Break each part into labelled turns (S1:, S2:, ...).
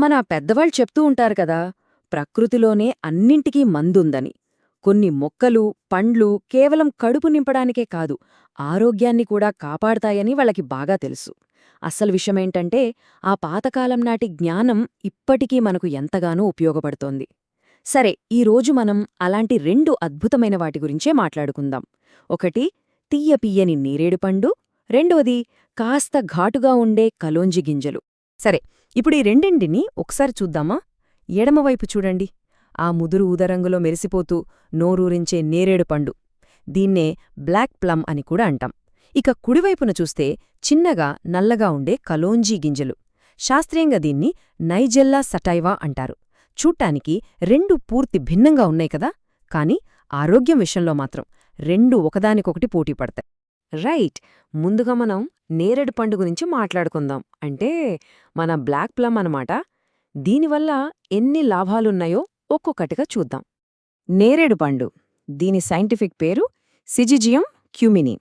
S1: మన పెద్దవాళ్ళు చెప్తూ ఉంటారు కదా, ప్రకృతిలోనే అన్నింటికీ మందుందని. కొన్ని మొక్కలు, పండ్లు కేవలం కడుపు నింపడానికే కాదు, ఆరోగ్యాన్ని కూడా కాపాడతాయని వాళ్ళకి బాగా తెలుసు. అసలు విషయమేంటంటే, ఆ పాతకాలం నాటి జ్ఞానం ఇప్పటికీ మనకు ఎంతగానో ఉపయోగపడుతోంది. సరే, ఈరోజు మనం అలాంటి రెండు అద్భుతమైన వాటి గురించే మాట్లాడుకుందాం. ఒకటి తియ్యపియ్యని నేరేడుపండు, రెండోది కాస్త ఘాటుగా ఉండే కలోంజి గింజలు. సరే, ఇప్పుడు ఈ రెండింటినీ ఒకసారి చూద్దామా? ఎడమవైపు చూడండి, ఆ ముదురు ఊదరంగులో మెరిసిపోతూ నోరూరించే నేరేడుపండు. దీన్నే బ్లాక్ ప్లమ్ అని కూడా అంటాం. ఇక కుడివైపున చూస్తే చిన్నగా నల్లగా ఉండే కలోంజీ గింజలు. శాస్త్రీయంగా దీన్ని నైజెల్లా సటైవా అంటారు. చూడ్డానికి రెండు పూర్తి భిన్నంగా ఉన్నాయి కదా, కాని ఆరోగ్యం విషయంలో మాత్రం రెండు ఒకదానికొకటి పోటీపడతాయి. రైట్. ముందుగా మనం నేరేడు పండు గురించి మాట్లాడుకుందాం. అంటే మన బ్లాక్ ప్లమ్ అనమాట. దీనివల్ల ఎన్ని లాభాలున్నాయో ఒక్కొక్కటిగా చూద్దాం. నేరేడు పండు, దీని సైంటిఫిక్ పేరు సిజిజియం క్యూమిని.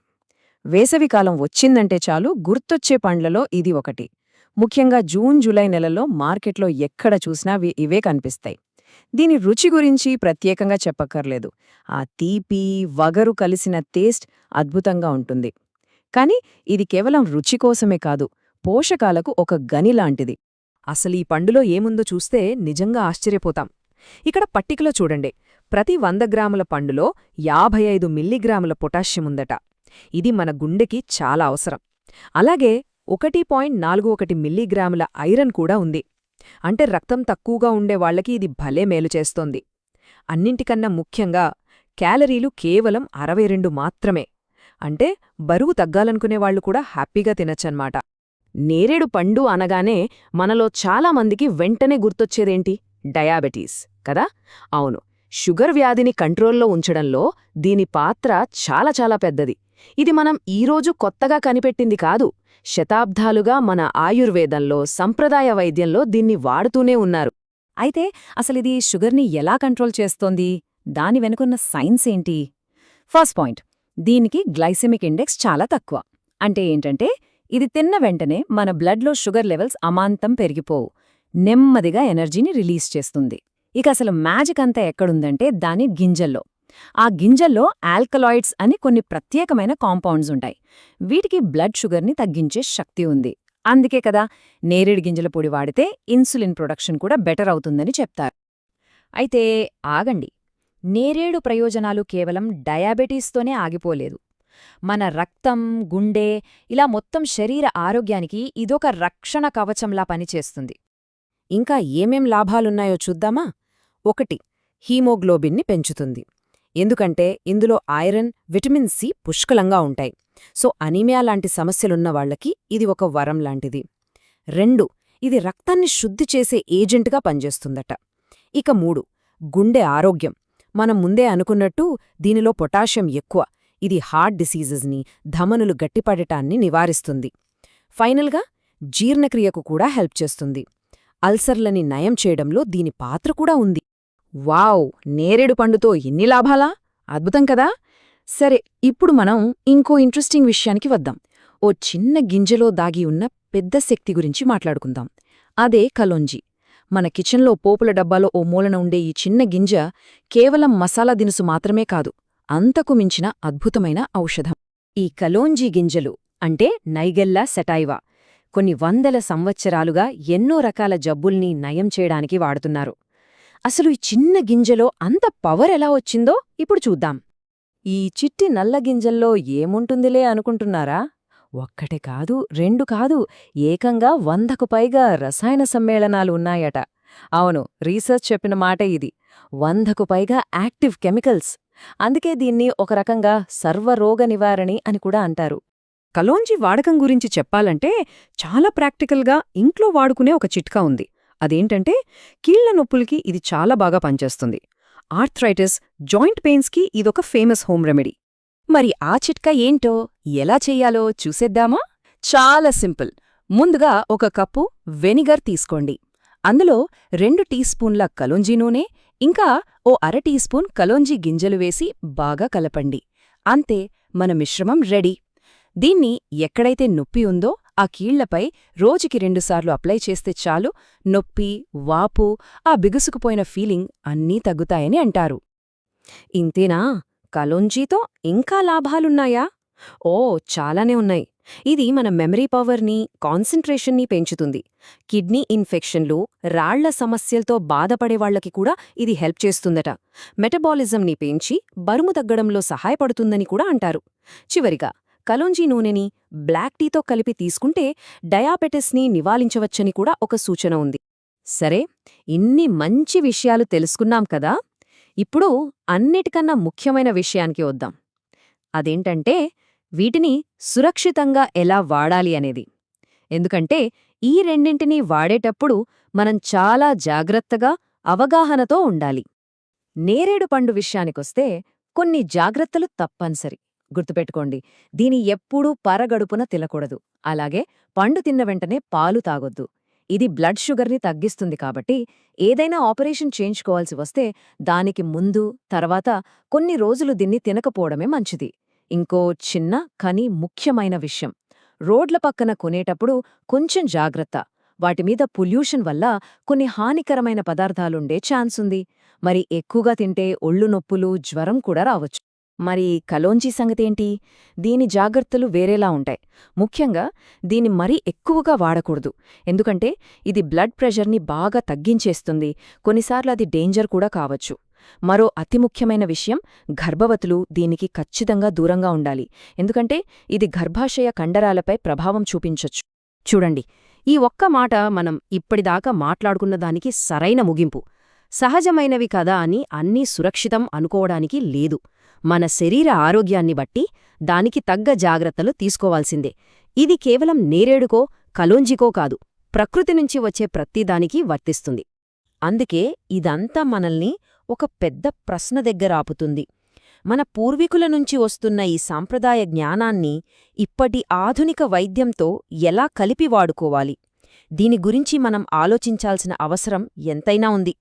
S1: వేసవికాలం వచ్చిందంటే చాలు గుర్తొచ్చే పండ్లలో ఇది ఒకటి. ముఖ్యంగా జూన్ జూలై నెలల్లో మార్కెట్లో ఎక్కడ చూసినా ఇవే కనిపిస్తాయి. దీని రుచి గురించి ప్రత్యేకంగా చెప్పక్కర్లేదు. ఆ తీపి వగరు కలిసిన టేస్ట్ అద్భుతంగా ఉంటుంది. కాని ఇది కేవలం రుచి కోసమే కాదు, పోషకాలకు ఒక గనిలాంటిది. అసలీ పండులో ఏముందో చూస్తే నిజంగా ఆశ్చర్యపోతాం. ఇక్కడ పట్టికలో చూడండి, ప్రతి 100 గ్రాముల పండులో 55 మిల్లీగ్రాముల పొటాషియం ఉందట. ఇది మన గుండెకి చాలా అవసరం. అలాగే 1.41 మిల్లీగ్రాముల ఐరన్ కూడా ఉంది. అంటే రక్తం తక్కువగా ఉండేవాళ్లకి ఇది భలే మేలు చేస్తోంది. అన్నింటికన్నా ముఖ్యంగా క్యాలరీలు కేవలం 62 మాత్రమే. అంటే బరువు తగ్గాలనుకునేవాళ్లు కూడా హ్యాపీగా తినచ్చన్మాట. నేరేడు పండు అనగానే మనలో చాలామందికి వెంటనే గుర్తొచ్చేదేంటి? డయాబెటీస్ కదా? అవును, షుగర్ వ్యాధిని కంట్రోల్లో ఉంచడంలో దీని పాత్ర చాలా చాలా పెద్దది. ఇది మనం ఈరోజు కొత్తగా కనిపెట్టింది కాదు. శతాబ్దాలుగా మన ఆయుర్వేదంలో, సంప్రదాయ వైద్యంలో దీన్ని వాడుతూనే ఉన్నారు. అయితే అసలిది షుగర్ని ఎలా కంట్రోల్ చేస్తోంది? దాని వెనుకున్న సైన్స్ ఏంటి? ఫస్ట్ పాయింట్, దీనికి గ్లైసెమిక్ ఇండెక్స్ చాలా తక్కువ. అంటే ఏంటంటే, ఇది తిన్న వెంటనే మన బ్లడ్లో షుగర్ లెవెల్స్ అమాంతం పెరిగిపోవు, నెమ్మదిగా ఎనర్జీని రిలీజ్ చేస్తుంది. ఇక అసలు మ్యాజిక్ అంతా ఎక్కడుందంటే దాని గింజల్లో. ఆ గింజల్లో ఆల్కలాయిడ్స్ అని కొన్ని ప్రత్యేకమైన కాంపౌండ్స్ ఉంటాయి. వీటికి బ్లడ్ షుగర్ని తగ్గించే శక్తి ఉంది. అందుకే కదా నేరేడు గింజల పొడి వాడితే ఇన్సులిన్ ప్రొడక్షన్ కూడా బెటర్ అవుతుందని చెప్తారు. అయితే ఆగండి, నేరేడు ప్రయోజనాలు కేవలం డయాబెటీస్తోనే ఆగిపోలేదు. మన రక్తం, గుండె, ఇలా మొత్తం శరీర ఆరోగ్యానికి ఇదొక రక్షణ కవచంలా పనిచేస్తుంది. ఇంకా ఏమేం లాభాలున్నాయో చూద్దామా? 1. హీమోగ్లోబిన్ని పెంచుతుంది. ఎందుకంటే ఇందులో ఐరన్, విటమిన్ సి పుష్కలంగా ఉంటాయి. సో అనీమియా లాంటి సమస్యలున్న వాళ్లకి ఇది ఒక వరం లాంటిది. 2. ఇది రక్తాన్ని శుద్ధి చేసే ఏజెంట్గా పనిచేస్తుందట. ఇక 3. గుండె ఆరోగ్యం. మనం ముందే అనుకున్నట్టు దీనిలో పొటాషియం ఎక్కువ. ఇది హార్ట్ డిసీజెస్ని, ధమనులు గట్టిపడటాన్ని నివారిస్తుంది. ఫైనల్గా జీర్ణక్రియకు కూడా హెల్ప్ చేస్తుంది. అల్సర్లని నయం చేయడంలో దీని పాత్ర కూడా ఉంది. వావ్! నేరేడు పండుతో ఇన్ని లాభాలా? అద్భుతం కదా? సరే, ఇప్పుడు మనం ఇంకో ఇంట్రెస్టింగ్ విషయానికి వద్దాం. ఓ చిన్న గింజలో దాగి ఉన్న పెద్ద శక్తి గురించి మాట్లాడుకుందాం. అదే కలోంజి. మన కిచెన్లో పోపుల డబ్బాలో ఓ మూలన ఉండే ఈ చిన్న గింజ కేవలం మసాలా దినుసు మాత్రమే కాదు, అంతకు మించిన అద్భుతమైన ఔషధం. ఈ కలోంజీ గింజలు అంటే నైగెల్లా సెటైవా కొన్ని వందల సంవత్సరాలుగా ఎన్నో రకాల జబ్బుల్ని నయం చేయడానికి వాడుతున్నారు. అసలు ఈ చిన్న గింజలో అంత పవర్ ఎలా వచ్చిందో ఇప్పుడు చూద్దాం. ఈ చిట్టి నల్ల గింజల్లో ఏముంటుందిలే అనుకుంటున్నారా? ఒక్కటే కాదు, 2 కాదు, ఏకంగా 100కు పైగా రసాయన సమ్మేళనాలు ఉన్నాయట. అవును, రీసెర్చ్ చెప్పిన మాట ఇది. 100కు పైగా యాక్టివ్ కెమికల్స్. అందుకే దీన్ని ఒక రకంగా సర్వరోగ నివారణి అని కూడా అంటారు. కలోంజి వాడకం గురించి చెప్పాలంటే చాలా ప్రాక్టికల్గా ఇంట్లో వాడుకునే ఒక చిట్కా ఉంది. అదేంటంటే, కీళ్ల నొప్పులకి ఇది చాలా బాగా పనిచేస్తుంది. ఆర్థరైటిస్, జాయింట్ పెయిన్స్కి ఇదొక ఫేమస్ హోమ్ రెమెడీ. మరి ఆ చిట్కా ఏంటో, ఎలా చెయ్యాలో చూసేద్దామా? చాలా సింపుల్. ముందుగా ఒక కప్పు వెనిగర్ తీసుకోండి. అందులో 2 టీస్పూన్ల కలోంజీ నూనె, ఇంకా ఓ అర టీస్పూన్ కలోంజీ గింజలు వేసి బాగా కలపండి. అంతే, మన మిశ్రమం రెడీ. దీన్ని ఎక్కడైతే నొప్పి ఉందో ఆ కీళ్లపై రోజుకి 2 సార్లు అప్లై చేస్తే చాలు నొప్పి, వాపు, ఆ బిగుసుకుపోయిన ఫీలింగ్ అన్నీ తగ్గుతాయని అంటారు. ఇంతేనా? కలోంజీతో ఇంకా లాభాలున్నాయా? ఓ, చాలానే ఉన్నాయి. ఇది మన మెమరీ పవర్ని, కాన్సంట్రేషన్ని పెంచుతుంది. కిడ్నీ ఇన్ఫెక్షన్లు, రాళ్ల సమస్యలతో బాధపడేవాళ్లకి కూడా ఇది హెల్ప్ చేస్తుందట. మెటబాలిజంని పెంచి బరువు తగ్గడంలో సహాయపడుతుందని కూడా అంటారు. చివరిగా కలోంజీ నూనెని బ్లాక్ టీతో కలిపి తీసుకుంటే డయాబెటిస్ని నివారించవచ్చని కూడా ఒక సూచన ఉంది. సరే, ఇన్ని మంచి విషయాలు తెలుసుకున్నాం కదా. ఇప్పుడు అన్నిటికన్నా ముఖ్యమైన విషయానికి వద్దాం. అదేంటంటే వీటిని సురక్షితంగా ఎలా వాడాలి అనేది. ఎందుకంటే ఈ రెండింటినీ వాడేటప్పుడు మనం చాలా జాగ్రత్తగా, అవగాహనతో ఉండాలి. నేరేడు పండు విషయానికొస్తే కొన్ని జాగ్రత్తలు తప్పనిసరి. గుర్తుపెట్టుకోండి, దీని ఎప్పుడూ పరగడుపున తినకూడదు. అలాగే పండు తిన్న వెంటనే పాలు తాగొద్దు. ఇది బ్లడ్ షుగర్ని తగ్గిస్తుంది కాబట్టి ఏదైనా ఆపరేషన్ చేయించుకోవాల్సి వస్తే దానికి ముందు, తర్వాత కొన్ని రోజులు దీన్ని తినకపోవడమే మంచిది. ఇంకో చిన్న కానీ ముఖ్యమైన విషయం, రోడ్ల పక్కన కొనేటప్పుడు కొంచెం జాగ్రత్త. వాటిమీద పొల్యూషన్ వల్ల కొన్ని హానికరమైన పదార్థాలుండే ఛాన్సుంది. మరి ఎక్కువగా తింటే ఒళ్ళు నొప్పులు, జ్వరం కూడా రావచ్చు. మరి కలోంజీ సంగతేంటి? దీని జాగ్రత్తలు వేరేలా ఉంటాయి. ముఖ్యంగా దీన్ని మరీ ఎక్కువగా వాడకూడదు. ఎందుకంటే ఇది బ్లడ్ ప్రెషర్ని బాగా తగ్గించేస్తుంది. కొన్నిసార్లు అది డేంజర్ కూడా కావచ్చు. మరో అతి ముఖ్యమైన విషయం, గర్భవతులు దీనికి ఖచ్చితంగా దూరంగా ఉండాలి. ఎందుకంటే ఇది గర్భాశయ కండరాలపై ప్రభావం చూపించొచ్చు. చూడండి, ఈ ఒక్క మాట మనం ఇప్పటిదాకా మాట్లాడుకున్న దానికి సరైన ముగింపు. సహజమైనవి కదా అని అన్నీ సురక్షితం అనుకోవడానికి లేదు. మన శరీర ఆరోగ్యాన్ని బట్టి దానికి తగ్గ జాగ్రత్తలు తీసుకోవాల్సిందే. ఇది కేవలం నేరేడుకో, కలోంజికో కాదు, ప్రకృతి నుంచి వచ్చే ప్రతిదానికి వర్తిస్తుంది. అందుకే ఇదంతా మనల్ని ఒక పెద్ద ప్రశ్న దగ్గర ఆపుతుంది. మన పూర్వీకుల నుంచి వస్తున్న ఈ సాంప్రదాయ జ్ఞానాన్ని ఇప్పటి ఆధునిక వైద్యంతో ఎలా కలిపి వాడుకోవాలి? దీని గురించి మనం ఆలోచించాల్సిన అవసరం ఎంతైనా ఉంది.